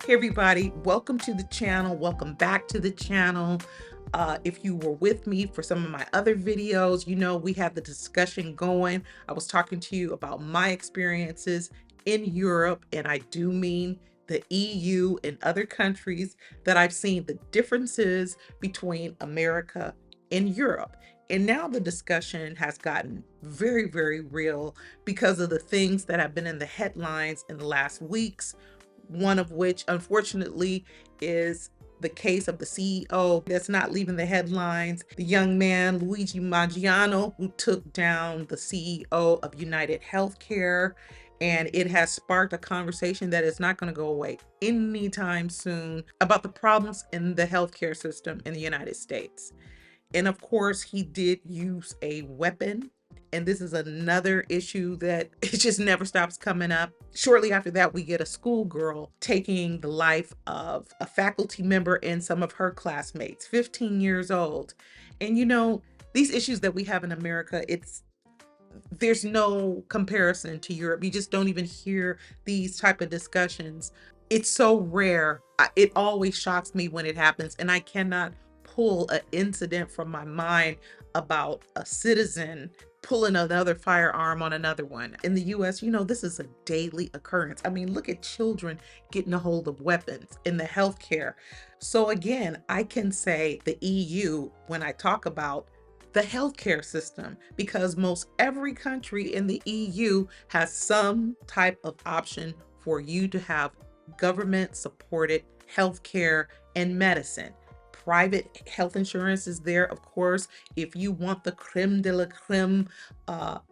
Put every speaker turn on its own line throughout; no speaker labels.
Hey everybody, welcome to the channel. Welcome back to the channel. If you were with me for some of my other videos, you know we had the discussion going. I was talking to you about my experiences in Europe, and I do mean the EU and other countries that I've seen the differences between America and Europe. And now the discussion has gotten very, very real because of the things that have been in the headlines in the last weeks, one of which, unfortunately, is the case of the CEO that's not leaving the headlines, the young man, Luigi Mangione, who took down the CEO of UnitedHealthcare. And it has sparked a conversation that is not going to go away anytime soon about the problems in the healthcare system in the United States. And of course, he did use a weapon. And this is another issue that it just never stops coming up. Shortly after that, we get a schoolgirl taking the life of a faculty member and some of her classmates, 15 years old. And you know, these issues that we have in America, there's no comparison to Europe. You just don't even hear these type of discussions. It's so rare. It always shocks me when it happens, and I cannot pull an incident from my mind about a citizen pulling another firearm on another one. In the US, you know, this is a daily occurrence. I mean, look at children getting a hold of weapons in the healthcare. So again, I can say the EU when I talk about the healthcare system, because most every country in the EU has some type of option for you to have government supported healthcare and medicine. Private health insurance is there, of course, if you want the creme de la creme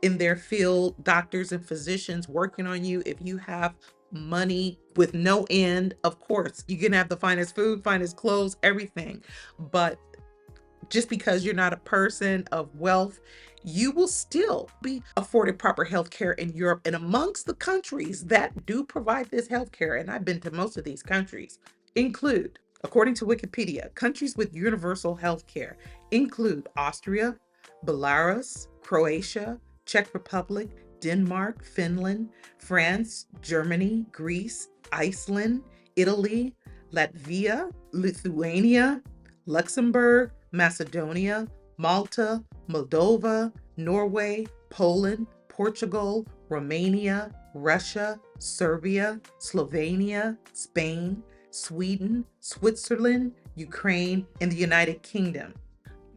in their field, doctors and physicians working on you. If you have money with no end, of course, you can have the finest food, finest clothes, everything. But just because you're not a person of wealth, you will still be afforded proper health care in Europe. And amongst the countries that do provide this health care, and I've been to most of these countries, include, according to Wikipedia, countries with universal health care include Austria, Belarus, Croatia, Czech Republic, Denmark, Finland, France, Germany, Greece, Iceland, Italy, Latvia, Lithuania, Luxembourg, Macedonia, Malta, Moldova, Norway, Poland, Portugal, Romania, Russia, Serbia, Slovenia, Spain, Sweden, Switzerland, Ukraine, and the United Kingdom.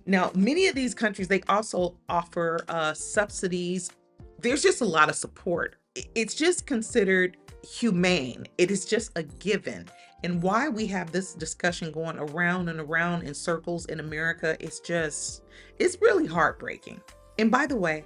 Now, many of these countries, they also offer subsidies. There's just a lot of support. It's just considered humane. It is just a given. And why we have this discussion going around and around in circles in America, it's really heartbreaking. And by the way,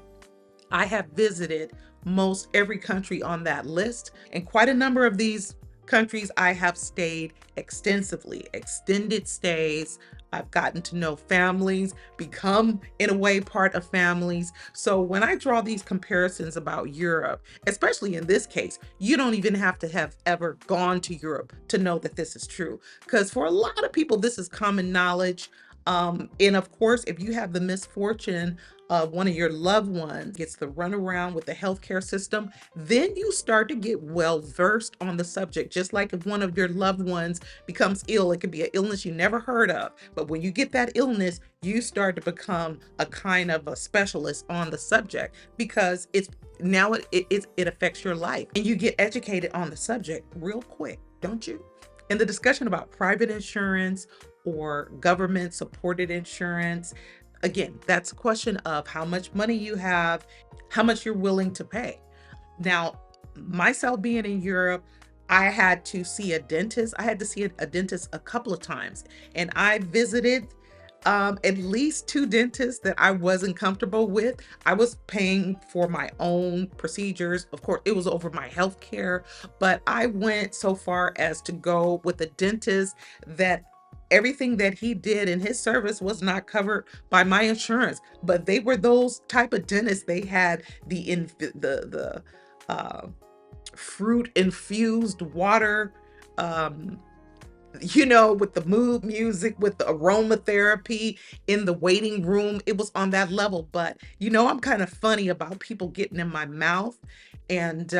I have visited most every country on that list, and quite a number of these countries I have stayed extensively, extended stays. I've gotten to know families, become in a way part of families. So when I draw these comparisons about Europe, especially in this case, you don't even have to have ever gone to Europe to know that this is true. Because for a lot of people, this is common knowledge. And of course, if you have the misfortune of one of your loved ones gets to run around with the healthcare system, then you start to get well versed on the subject. Just like if one of your loved ones becomes ill, it could be an illness you never heard of. But when you get that illness, you start to become a kind of a specialist on the subject because it affects your life, and you get educated on the subject real quick, don't you? And the discussion about private insurance or government supported insurance, again, that's a question of how much money you have, how much you're willing to pay. Now, myself being in Europe, I had to see a dentist. I had to see a dentist a couple of times, and I visited at least two dentists that I wasn't comfortable with. I was paying for my own procedures. Of course, it was over my health care, but I went so far as to go with a dentist that everything that he did in his service was not covered by my insurance. But they were those type of dentists. They had the fruit infused water, um, with the mood music, with the aromatherapy in the waiting room. It was on that level. But I'm kind of funny about people getting in my mouth. And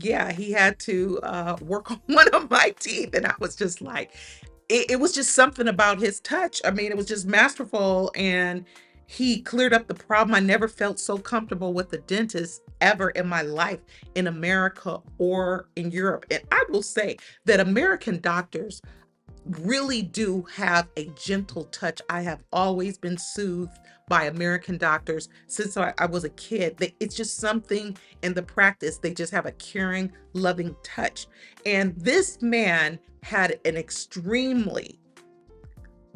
yeah, he had to work on one of my teeth. And I was just like, it was just something about his touch. I mean, it was just masterful. And he cleared up the problem. I never felt so comfortable with the dentist ever in my life in America or in Europe. And I will say that American doctors really do have a gentle touch. I have always been soothed by American doctors since I was a kid. It's just something in the practice. They just have a caring, loving touch. And this man had an extremely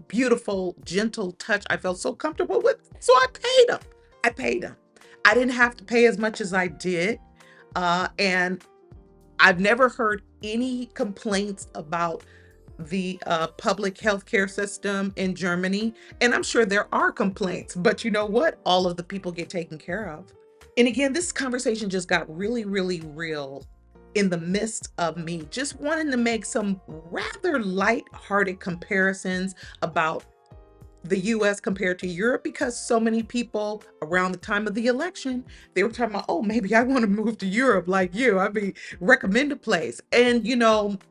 beautiful, gentle touch. I felt so comfortable with. So I paid him. I paid him. I didn't have to pay as much as I did. And I've never heard any complaints about the public healthcare system in Germany. And I'm sure there are complaints, but you know what? All of the people get taken care of. And again, this conversation just got really, really real in the midst of me just wanting to make some rather light-hearted comparisons about the US compared to Europe, because so many people around the time of the election, they were talking about, oh, maybe I want to move to Europe like you. I mean, recommend a place. And,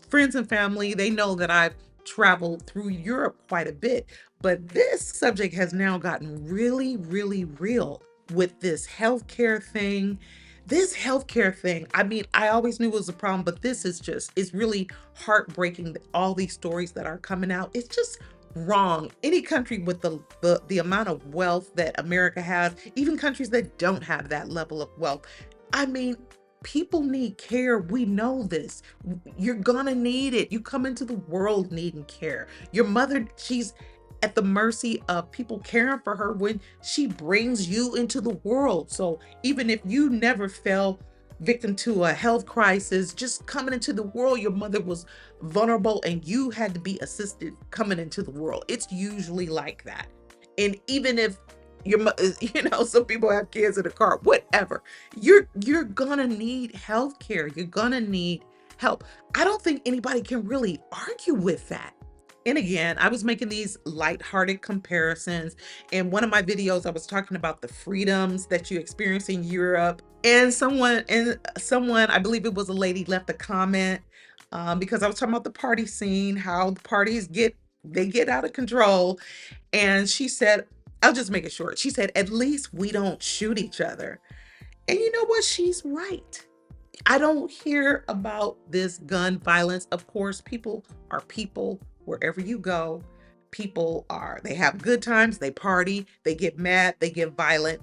friends and family, they know that I've traveled through Europe quite a bit. But this subject has now gotten really, really real with this healthcare thing. This healthcare thing, I mean, I always knew it was a problem, but this is just, it's really heartbreaking that all these stories that are coming out. It's just wrong. Any country with the amount of wealth that America has, even countries that don't have that level of wealth. I mean, people need care. We know this. You're gonna need it. You come into the world needing care. Your mother, she's at the mercy of people caring for her when she brings you into the world. So even if you never fell victim to a health crisis, just coming into the world, your mother was vulnerable and you had to be assisted coming into the world. It's usually like that. And even if some people have kids in the car, whatever, you're gonna need health care. You're gonna need help. I don't think anybody can really argue with that. And again, I was making these lighthearted comparisons. In one of my videos, I was talking about the freedoms that you experience in Europe. And someone, I believe it was a lady, left a comment because I was talking about the party scene, how the parties get out of control. And she said, I'll just make it short. She said, at least we don't shoot each other. And you know what? She's right. I don't hear about this gun violence. Of course, people are people wherever you go. They have good times, they party, they get mad, they get violent.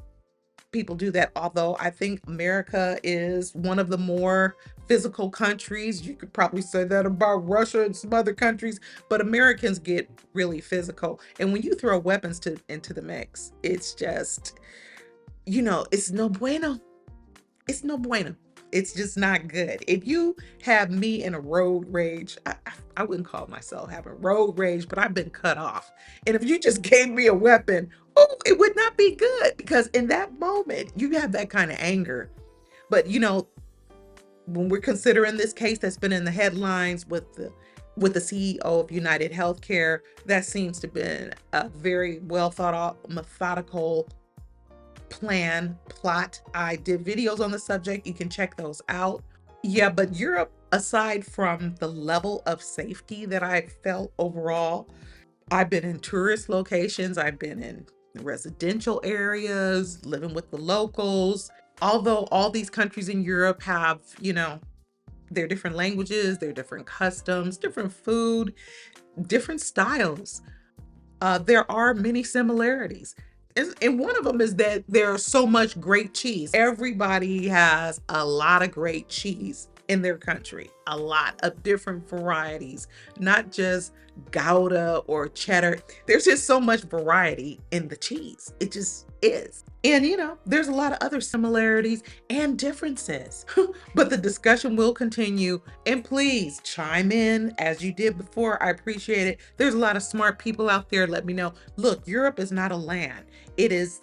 People do that. Although I think America is one of the more physical countries. You could probably say that about Russia and some other countries, but Americans get really physical. And when you throw weapons into the mix, it's just, it's no bueno. It's no bueno. It's just not good. If you have me in a road rage, I wouldn't call myself having road rage, but I've been cut off. And if you just gave me a weapon, oh, it would not be good, because in that moment, you have that kind of anger. But when we're considering this case that's been in the headlines with the CEO of United Healthcare, that seems to have been a very well thought out, methodical plot. I did videos on the subject. You can check those out. Yeah, but Europe, aside from the level of safety that I felt overall, I've been in tourist locations, I've been in residential areas, living with the locals. Although all these countries in Europe have, their different languages, their different customs, different food, different styles, there are many similarities. And one of them is that there's so much great cheese. Everybody has a lot of great cheese in their country, a lot of different varieties, not just Gouda or cheddar. There's just so much variety in the cheese. It just is. And there's a lot of other similarities and differences. But the discussion will continue. And please chime in as you did before. I appreciate it. There's a lot of smart people out there. Let me know. Look, Europe is not a land. It is,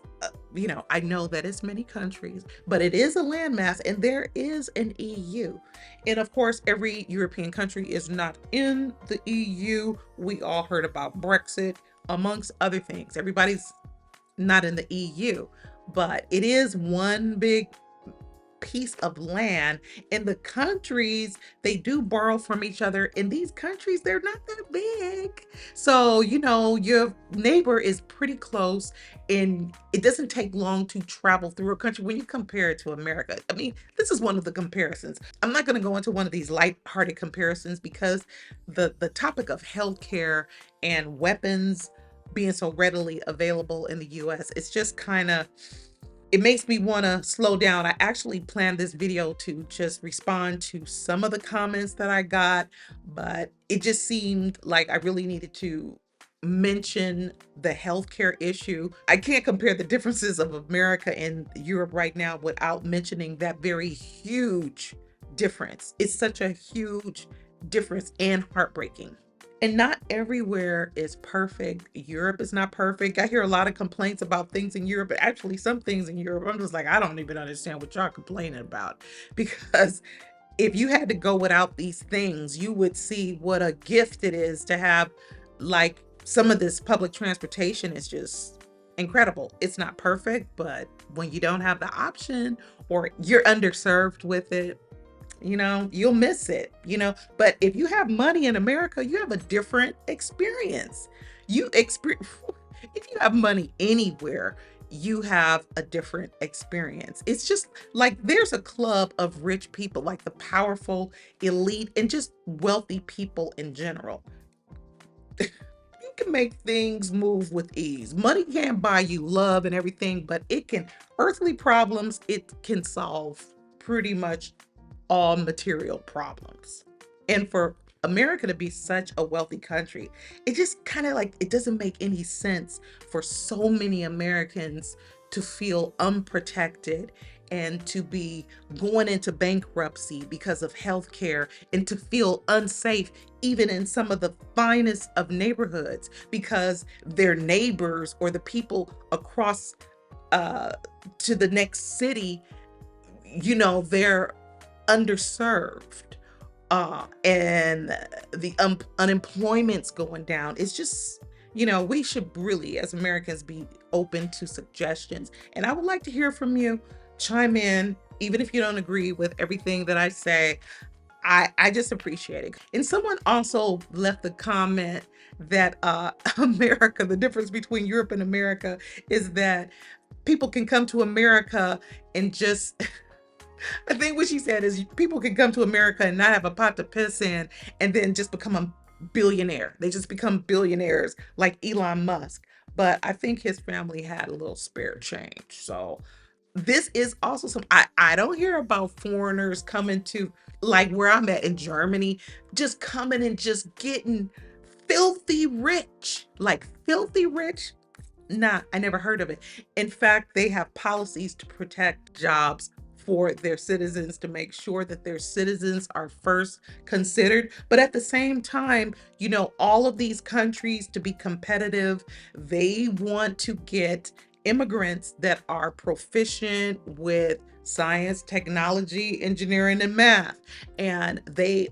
I know that it's many countries, but it is a landmass, and there is an EU. And of course, every European country is not in the EU. We all heard about Brexit, amongst other things. Everybody's not in the EU, but it is one big piece of land. In the countries, they do borrow from each other. In these countries, they're not that big. So, your neighbor is pretty close, and it doesn't take long to travel through a country when you compare it to America. I mean, this is one of the comparisons. I'm not going to go into one of these light-hearted comparisons because the topic of healthcare and weapons being so readily available in the US, it's just kind of, it makes me want to slow down. I actually planned this video to just respond to some of the comments that I got, but it just seemed like I really needed to mention the healthcare issue. I can't compare the differences of America and Europe right now without mentioning that very huge difference. It's such a huge difference and heartbreaking. And not everywhere is perfect. Europe is not perfect. I hear a lot of complaints about things in Europe, but actually some things in Europe, I'm just like, I don't even understand what y'all complaining about. Because if you had to go without these things, you would see what a gift it is to have, like, some of this public transportation is just incredible. It's not perfect, but when you don't have the option or you're underserved with it, you'll miss it, but if you have money in America, you have a different experience. You experience, if you have money anywhere, you have a different experience. It's just like there's a club of rich people, like the powerful elite and just wealthy people in general. You can make things move with ease. Money can't buy you love and everything, but earthly problems, it can solve pretty much all material problems. And for America to be such a wealthy country, it just kind of like, it doesn't make any sense for so many Americans to feel unprotected and to be going into bankruptcy because of healthcare and to feel unsafe even in some of the finest of neighborhoods because their neighbors or the people across uh, to the next city, they're underserved, and the unemployment's going down. It's just, we should really, as Americans, be open to suggestions. And I would like to hear from you. Chime in, even if you don't agree with everything that I say. I just appreciate it. And someone also left the comment that America, the difference between Europe and America is that people can come to America and just I think what she said is people can come to America and not have a pot to piss in and then just become a billionaire. They just become billionaires like Elon Musk. But I think his family had a little spare change. So this is also I don't hear about foreigners coming to, like where I'm at in Germany, just coming and just getting filthy rich, like filthy rich. Nah, I never heard of it. In fact, they have policies to protect jobs for their citizens to make sure that their citizens are first considered. But at the same time, all of these countries to be competitive, they want to get immigrants that are proficient with science, technology, engineering, and math. And they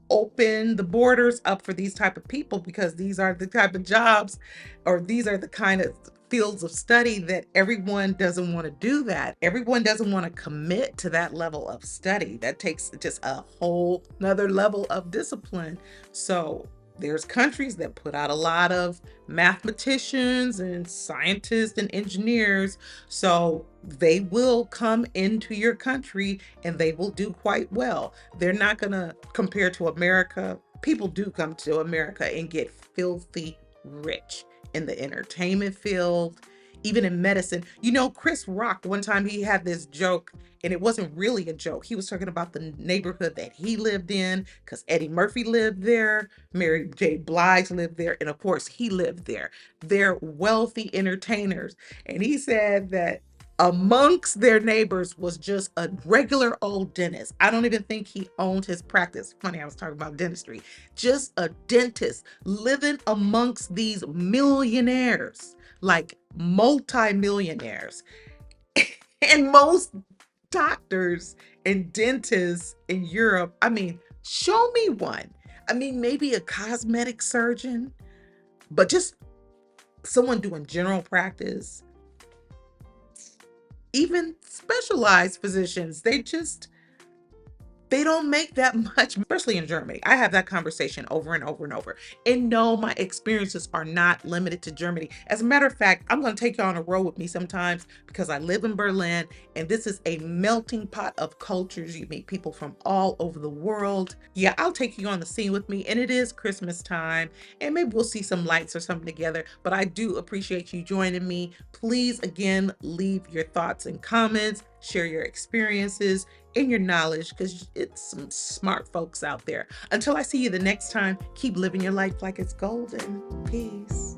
open the borders up for these type of people because these are the type of jobs or these are the kind of fields of study that everyone doesn't want to do. That everyone doesn't want to commit to that level of study. That takes just a whole nother level of discipline. So there's countries that put out a lot of mathematicians and scientists and engineers, so they will come into your country and they will do quite well. They're not going to compare to America. People do come to America and get filthy rich in the entertainment field, even in medicine. Chris Rock, one time he had this joke, and it wasn't really a joke. He was talking about the neighborhood that he lived in because Eddie Murphy lived there, Mary J. Blige lived there, and of course he lived there. They're wealthy entertainers. And he said that amongst their neighbors was just a regular old dentist. I don't even think he owned his practice. Funny, I was talking about dentistry. Just a dentist living amongst these millionaires, like multi-millionaires. And most doctors and dentists in Europe, I mean, show me one. I mean, maybe a cosmetic surgeon, but just someone doing general practice. even specialized physicians, they don't make that much, especially in Germany. I have that conversation over and over and over. And no, my experiences are not limited to Germany. As a matter of fact, I'm going to take you on a road with me sometimes because I live in Berlin and this is a melting pot of cultures. You meet people from all over the world. Yeah, I'll take you on the scene with me. And it is Christmas time and maybe we'll see some lights or something together. But I do appreciate you joining me. Please, again, leave your thoughts and comments, share your experiences and your knowledge because it's some smart folks out there. Until I see you the next time, keep living your life like it's golden. Peace.